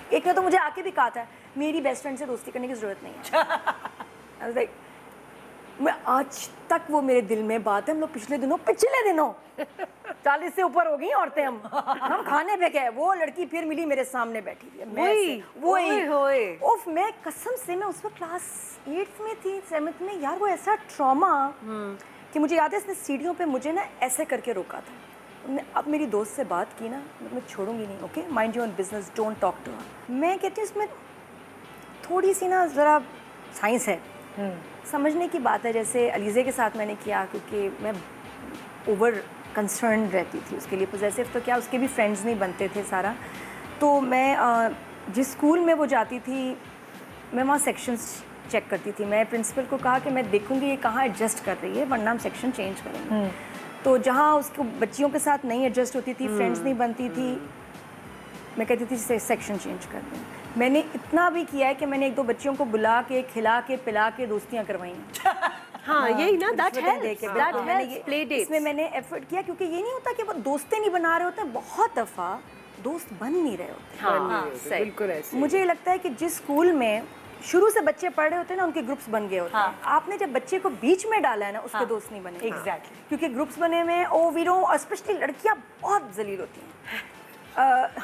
ایک نے تو مجھے آ کے بھی کہا تھا میری بیسٹ فرینڈ سے دوستی کرنے کی ضرورت نہیں ہے. I was like, میں آج تک وہ میرے دل میں بات ہے. ہم لوگ پچھلے دنوں 40 سے اوپر ہو گئی عورتیں, ہم کھانے پہ گئے, وہ لڑکی پھر ملی میرے سامنے بیٹھی تھی, میں قسم سے میں اس وقت کلاس 8 میں تھی, 7 میں. یار وہ ایسا ٹراما کہ مجھے یاد ہے اس نے سیڑھیوں پہ مجھے نا ایسے کر کے روکا تھا. اب میری دوست سے بات کی نا, میں چھوڑوں گی نہیں. Okay, mind your own business, don't talk to her. میں کہتی ہوں اس میں تھوڑی سی نا ذرا سائنس ہے, سمجھنے کی بات ہے. جیسے علیزے کے ساتھ میں نے کیا, کیونکہ میں اوور کنسرن رہتی تھی اس کے لیے. پوزیسو تو کیا, اس کے بھی فرینڈز نہیں بنتے تھے سارا. تو میں جس اسکول میں وہ جاتی تھی میں وہاں سیکشنز چیک کرتی تھی. میں پرنسپل کو کہا کہ میں دیکھوں گی یہ کہاں ایڈجسٹ کر رہی ہے, ورنہ ہم سیکشن چینج کریں گے. تو جہاں اس کو بچیوں کے ساتھ نہیں ایڈجسٹ ہوتی تھی, فرینڈز نہیں بنتی تھی, میں کہتی تھی سیکشن چینج کر دیں. میں نے اتنا بھی کیا ہے کہ میں نے 1-2 بچیوں کو بلا کے کھلا کے پلا کے دوستیاں کروائی ہیں. ہاں یہی نا, اس میں میں نے ایفرٹ کیا, کیونکہ یہ نہیں ہوتا کہ وہ دوستے نہیں بنا رہے ہوتے ہیں, بہت دفعہ دوست بن نہیں رہے ہوتے ہیں. بالکل ایسے. مجھے لگتا ہے کہ جس اسکول میں شروع سے بچے پڑھ رہے ہوتے ہیں نا, ان کے گروپس بن گئے ہوتے ہیں. آپ نے جب بچے کو بیچ میں ڈالا ہے نا, اس کے دوست نہیں بنے. ایگزیکٹلی, کیونکہ گروپس بنے ہوئے ہیں. اسپیشلی لڑکیاں بہت ذلیل ہوتی ہیں.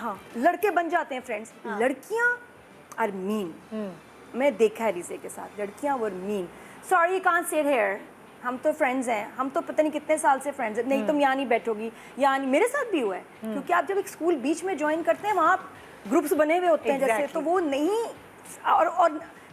ہاں, لڑکے بن جاتے ہیں فرینڈس, لڑکیاں آر مین. میں دیکھا ہے علیزے کے ساتھ, لڑکیاں ور مین. Sorry you can't sit here, ہم تو فرینڈز ہیں, ہم تو پتہ نہیں کتنے سال سے فرینڈز ہیں, نہیں تم یہاں نہیں بیٹھو گی, یہاں نہیں. میرے ساتھ بھی ہوا ہے, کیونکہ آپ جب ایک اسکول بیچ میں جوائن کرتے ہیں وہاں گروپس بنے ہوئے ہوتے ہیں جیسے, تو وہ نہیں اور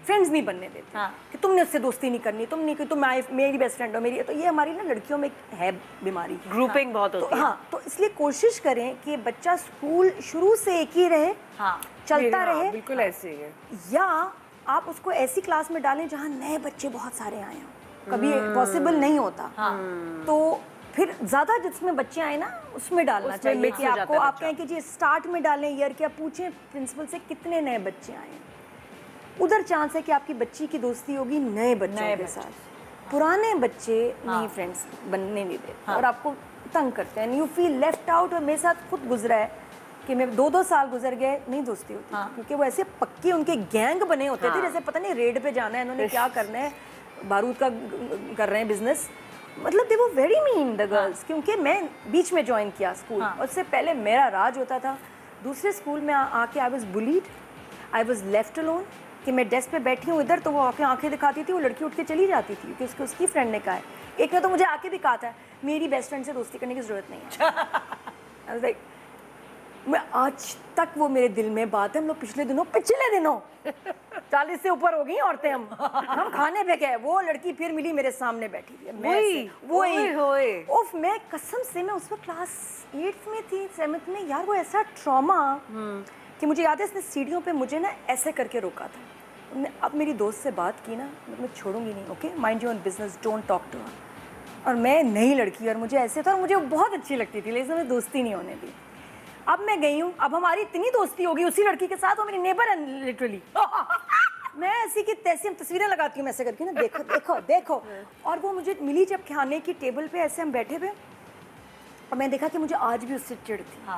فرینڈز نہیں بننے دیتے کہ تم نے اس سے دوستی نہیں کرنی, تم نہیں کہ تم میری بیسٹ فرینڈ ہو میری. تو یہ ہماری نا لڑکیوں میں ہے بیماری, گروپنگ بہت ہوتی ہے. ہاں, تو اس لیے کوشش کریں کہ بچہ اسکول شروع سے ایک ہی رہے, چلتا رہے. بالکل ایسے ہی ہے. یا آپ اس کو ایسی کلاس میں ڈالیں جہاں نئے بچے بہت سارے آئے ہوں, کبھی پاسبل نہیں ہوتا. تو پھر زیادہ جس میں بچے آئے نا اس میں ڈالنا چاہیے کہ آپ کو, آپ کہیں کہ جی اسٹارٹ میں ڈالیں ایئر کے, آپ پوچھیں پرنسپل سے کتنے نئے بچے آئے ہیں. ادھر چانس ہے کہ آپ کی بچی کی دوستی ہوگی نئے بچوں کے ساتھ. پرانے بچے نہیں فرینڈس بننے نہیں دیتے اور آپ کو تنگ کرتے ہیں. You feel left out. اور میرے ساتھ خود گزرا ہے کہ میں 2 سال گزر گئے, نہیں دوستی ہوتی, کیونکہ وہ ایسے پکے ان کے گینگ بنے ہوتے تھے جیسے پتہ نہیں ریڈ پہ جانا ہے, انہوں نے کیا کرنا ہے, بارود کا کر رہے ہیں بزنس. مطلب دے were very main the girls. کیونکہ میں بیچ میں جوائن کیا اسکول, اور اس سے پہلے میرا راج ہوتا تھا. دوسرے اسکول میں آ کے I was bullied, I was left alone, کہ میں ڈیسک پہ بیٹھی ہوں ادھر, تو وہ آنکھیں دکھاتی تھی, وہ لڑکی اٹھ کے چلی جاتی تھی کیونکہ اس کی فرینڈ نے کہا ہے. ایک نے تو مجھے آ کے بھی کہا تھا میری بیسٹ فرینڈ سے دوستی کرنے کی ضرورت نہیں ہے. میں آج تک وہ میرے دل میں بات ہے. ہم لوگ پچھلے دنوں 40 سے اوپر ہو گئی عورتیں, ہم کھانے پہ گئے, وہ لڑکی پھر ملی میرے سامنے بیٹھی تھی. میں قسم سے میں اس وقت کلاس 8 میں تھی, 7 میں. یار وہ ایسا ٹراما کہ مجھے یاد ہے اس نے سیڑھیوں پہ مجھے نا ایسے کر کے روکا تھا. اب میری دوست سے بات کی نا, میں چھوڑوں گی نہیں. Okay, mind your own business, don't talk to her. اور میں نئی لڑکی, اور مجھے ایسے تھا, اور مجھے بہت اچھی لگتی تھی, لیکن میں دوستی نہیں ہونے دی. اب میں گئی ہوں, اب ہماری اتنی دوستی ہوگی اسی لڑکی کے ساتھ, وہ میری نیبر ہے لٹرلی. میں ایسی کی تیسی ہم تصویریں لگاتی ہوں ایسے کر کے نا, دیکھو دیکھو دیکھو. اور وہ مجھے ملی جب کھانے کی ٹیبل پہ, ایسے ہم بیٹھے ہوئے, اور میں دیکھا کہ مجھے آج بھی اس سے چڑ تھی,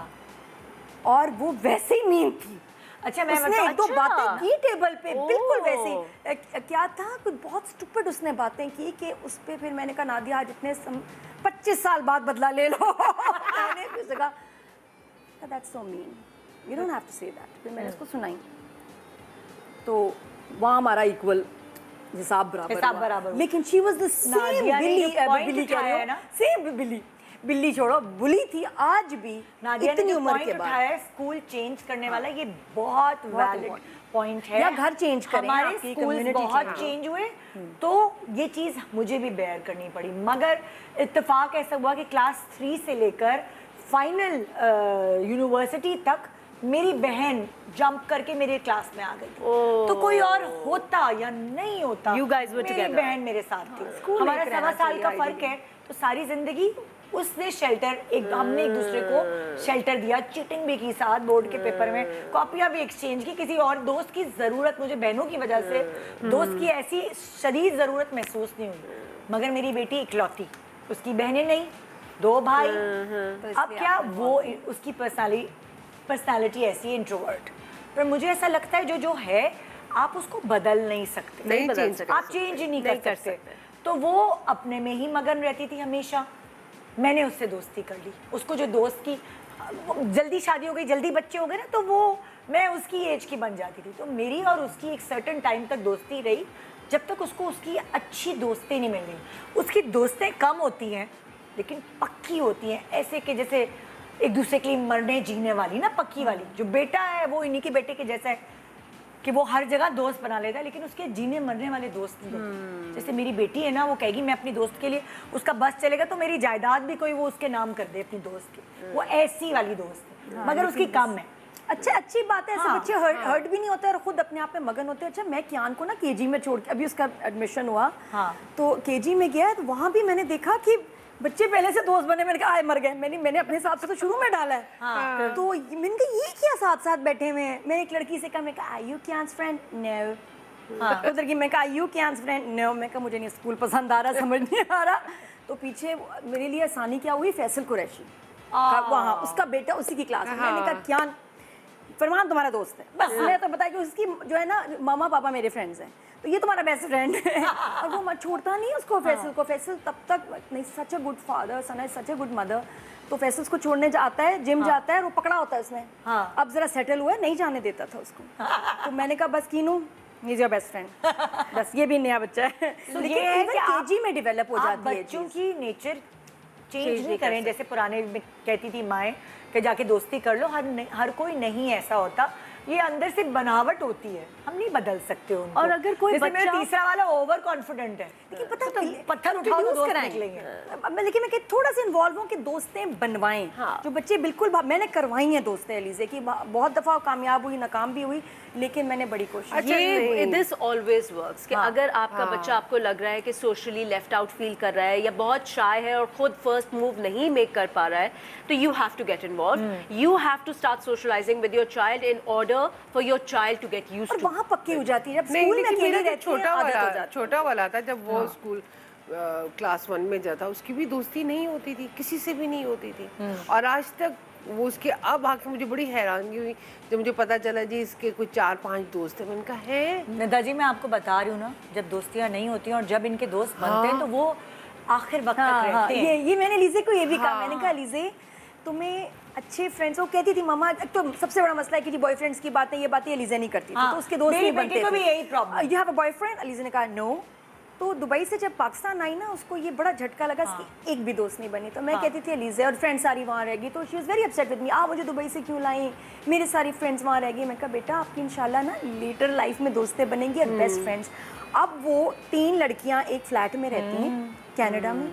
اور وہ ویسے ہی مین تھی. اچھا, میں اس نے 1-2 باتیں کی ٹیبل پہ, بالکل ویسے. کیا تھا, کچھ بہت اسٹوپڈ اس نے باتیں کی کہ اس پہ پھر میں نے کہا نادیہ آج اتنے 25 سال بعد بدلا لے لو. میں نے پھر کہا that's so mean, you don't have to say that. پھر میں نے اس کو سنائی, تو وہاں ہمارا ایکول حساب برابر. لیکن she was the same بلی چھوڑو, بلی تھی آج بھی اتنی عمر کے بعد. اسکول چینج کرنے والا یہ بہت ویلڈ پوائنٹ ہے. یا گھر چینج کریں, ہمارے اسکول بہت چینج ہوئے, تو یہ چیز مجھے بھی بیئر کرنی پڑی. مگر اتفاق ایسا ہوا کہ کلاس 3 سے لے کر فائنل یونیورسٹی تک میری بہن جمپ کر کے میرے کلاس میں آ گئی. تو کوئی اور ہوتا یا نہیں ہوتا, میری بہن میرے ساتھ تھی. ہمارا 1.25 سال کا فرق ہے, تو ساری زندگی اس نے شیلٹر, ہم نے ایک دوسرے کو شیلٹر دیا, چیٹنگ بھی کی ساتھ, بورڈ کے پیپر میں کاپیاں بھی ایکسچینج کی. کسی اور دوست کی ضرورت, مجھے بہنوں کی وجہ سے دوست کی ایسی شدید ضرورت محسوس نہیں ہوئی. مگر میری بیٹی اکلوتی, اس کی بہنیں نہیں, 2 بھائی. اب کیا وہ اس کی پرسنالٹی ایسی ہے, انٹروورٹ, پر مجھے ایسا لگتا ہے جو ہے آپ اس کو بدل نہیں سکتے, نہیں بدل سکتے, آپ چینج ہی نہیں کر سکتے. تو وہ اپنے میں ہی مگن رہتی تھی ہمیشہ. میں نے اس سے دوستی کر لی, اس کو جو دوست کی جلدی شادی ہو گئی, جلدی بچے ہو گئے نا, تو وہ میں اس کی ایج کی بن جاتی تھی. تو میری اور اس کی ایک سرٹن ٹائم تک دوستی رہی, جب تک اس کو اس کی اچھی دوستی نہیں مل گئی. اس کی دوستیں کم ہوتی ہیں لیکن پکی ہوتی ہیں, ایسے کہ جیسے ایک دوسرے کے لیے مرنے جینے والی نا, پکی والی. جو بیٹا ہے وہ انہی کے بیٹے کے جیسا ہے کہ وہ ہر جگہ دوست بنا لیتا ہے, لیکن اس کے جینے مرنے والے دوست نہیں ہوتے. جیسے میری بیٹی ہے نا, وہ کہے گی میں اپنی دوست کے لیے, اس کا بس چلے گا تو میری جائیداد بھی کوئی وہ اس کے نام کر دے اپنی دوست کی. وہ ایسی والی دوست ہے, مگر اس کی کم ہے. اچھا اچھی بات ہے, ایسے بچے ہرٹ بھی نہیں ہوتے اور خود اپنے آپ میں مگن ہوتے ہیں. اچھا میں کیان کو نا کے جی میں چھوڑ کے, ابھی اس کا ایڈمیشن ہوا تو کے جی میں گیا, تو وہاں بھی میں نے دیکھا کہ بچے پہلے سے دوست بنے. میں نے کہا آئے مر گئے, میں نے اپنے حساب سے تو شروع میں ڈالا ہے. تو میں نے کہا یہ کیا ساتھ ساتھ بیٹھے ہوئے ہیں. میں نے ایک لڑکی سے کہا, میں کہا آر یو کیان's friend? No. ادھر کی میں کہا آر یو کیان's friend? No. میں کہا مجھے نہیں اسکول پسند آ رہا, سمجھ نہیں آ رہا. تو پیچھے میرے لیے آسانی کیا ہوئی, فیصل قریشی وہاں, اس کا بیٹا اسی کی کلاس میں. میں نے کہا کیان فرمان تمہارا دوست ہے, بس میں تو بتایا کہ اس کی جو ہے نا ماما پاپا میرے فرینڈز ہیں, تو یہ تمہارا بیسٹ فرینڈ ہے. اور وہ مت چھوڑتا نہیں اس کو, فیصل کو. فیصل تب تک نہیں, سچ اے گڈ فادر, سنا سچ اے گڈ مدر. تو فیصل اس کو چھوڑنے جاتا ہے, جم جاتا ہے, وہ پکڑا ہوتا ہے اس نے. اب ذرا سیٹل ہوا ہے, نہیں جانے دیتا تھا اس کو. تو میں نے کہا بس کینو ہی از یور بیسٹ فرینڈ, بس یہ بھی نیا بچہ ہے. لیکن ایون کے جی میں ڈیولپ ہو جاتی ہے. بچوں کی نیچر چینج نہیں کریں, جیسے پرانے میں کہتی تھی مائیں کہ جا کے دوستی کر لو. ہر کوئی نہیں ایسا ہوتا, یہ اندر سے بناوٹ ہوتی ہے, ہم نہیں بدل سکتے ان کو. اور اگر کوئی میرا تیسرا والا اوور کانفیڈنٹ ہے, لیکن پتہ پتھر اٹھاؤ تو دوست نکلیں گے. لیکن میں کہ تھوڑا سا انوالو ہوں کہ دوستیں بنوائیں. جو بچے بالکل, میں نے کروائی ہیں دوستیں علیزے کی, بہت دفعہ کامیاب ہوئی, ناکام بھی ہوئی, لیکن میں نے بڑی کوشش. یہ دس آلویز ورکس کہ اگر آپ کا بچہ آپ کو لگ رہا ہے کہ سوشلی لیفٹ آؤٹ فیل کر رہا ہے یا بہت شائے ہے اور خود فرسٹ موو نہیں میک کر پا رہا ہے, تو you have to get involved. You have to start socialising with your child in order for your child to get used to. وہاں پکی ہو جاتی ہے جب اسکول میں اکیلی رہتی ہے. چھوٹا والا تھا جب وہ اسکول کلاس 1 میں جاتا, اس کی بھی دوستی نہیں ہوتی تھی, کسی سے بھی نہیں ہوتی تھی. اور آج تک وہ اس کے, اب آ کے مجھے بڑی حیرانگی ہوئی جب مجھے پتا چلا جی اس کے کوئی 4-5 دوست ہیں. میں نے کہا ہے ندا جی, میں آپ کو بتا رہی ہوں نا, جب دوستیاں نہیں ہوتی ہیں اور جب ان کے دوست بنتے ہیں تو وہ آخر وقت تک رہتے ہیں. یہ میں نے لیزے کو یہ بھی کہا, میں نے کہا لیزے تمہیں اچھے فرینڈس, وہ کہتی تھی ماما ایک تو سب سے بڑا مسئلہ ہے کہ جی بوائے فرینڈس کی باتیں, یہ باتیں لیزے نہیں کرتی تھی, تو اس کے دوست نہیں بنتے تھے. یہی پرابلم, یو ہیو اے بوائے فرینڈ. لیزے نے کہا نو. تو دبئی سے جب پاکستان آئی نا, اس کو یہ بڑا جھٹکا لگا, اس کی ایک بھی دوست نہیں بنی. تو میں کہتی تھی لیزے اور فرینڈ ساری وہاں رہ گی, تو she was very upset with me, آپ مجھے دبئی سے کیوں لائیں, میری ساری فرینڈس وہاں رہ گئی. میں کہا بیٹا آپ کی انشاءاللہ نا لیٹر لائف میں دوستیں بنیں گی اور بیسٹ فرینڈس. اب وہ 3 لڑکیاں ایک فلیٹ میں رہتی ہیں کینیڈا میں.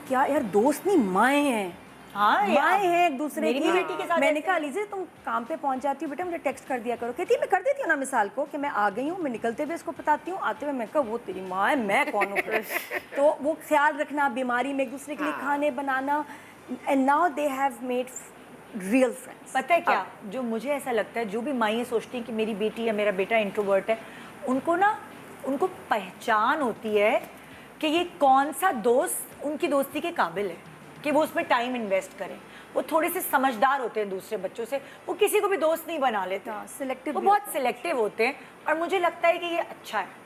کیا یار دوست نہیں, مائیں ہیں, مائیں ہیں ایک دوسرے کی. میں نے کہا لیزے تم کام پہ پہنچ جاتی ہو بیٹا, مجھے ٹیکسٹ کر دیا کرو. کہتی میں کر دیتی ہوں نا مثال کو کہ میں آ گئی ہوں, میں نکلتے ہوئے اس کو بتاتی ہوں, آتے ہوئے میں کہا وہ تیری ماں ہے, میں کون ہوں. تو وہ خیال رکھنا, بیماری میں ایک دوسرے کے لیے کھانے بنانا. And now they have made real friends. پتہ ہے کیا, جو مجھے ایسا لگتا ہے, جو بھی مائیں سوچتی ہیں کہ میری بیٹی یا میرا بیٹا انٹروورٹ ہے, ان کو پہچان ہوتی ہے کہ یہ کون سا دوست ان کی دوستی کے قابل ہے کہ وہ اس میں ٹائم انویسٹ کریں. وہ تھوڑے سے سمجھدار ہوتے ہیں دوسرے بچوں سے, وہ کسی کو بھی دوست نہیں بنا لیتے, وہ بہت سلیکٹیو ہوتے ہیں. اور مجھے لگتا ہے کہ یہ اچھا ہے.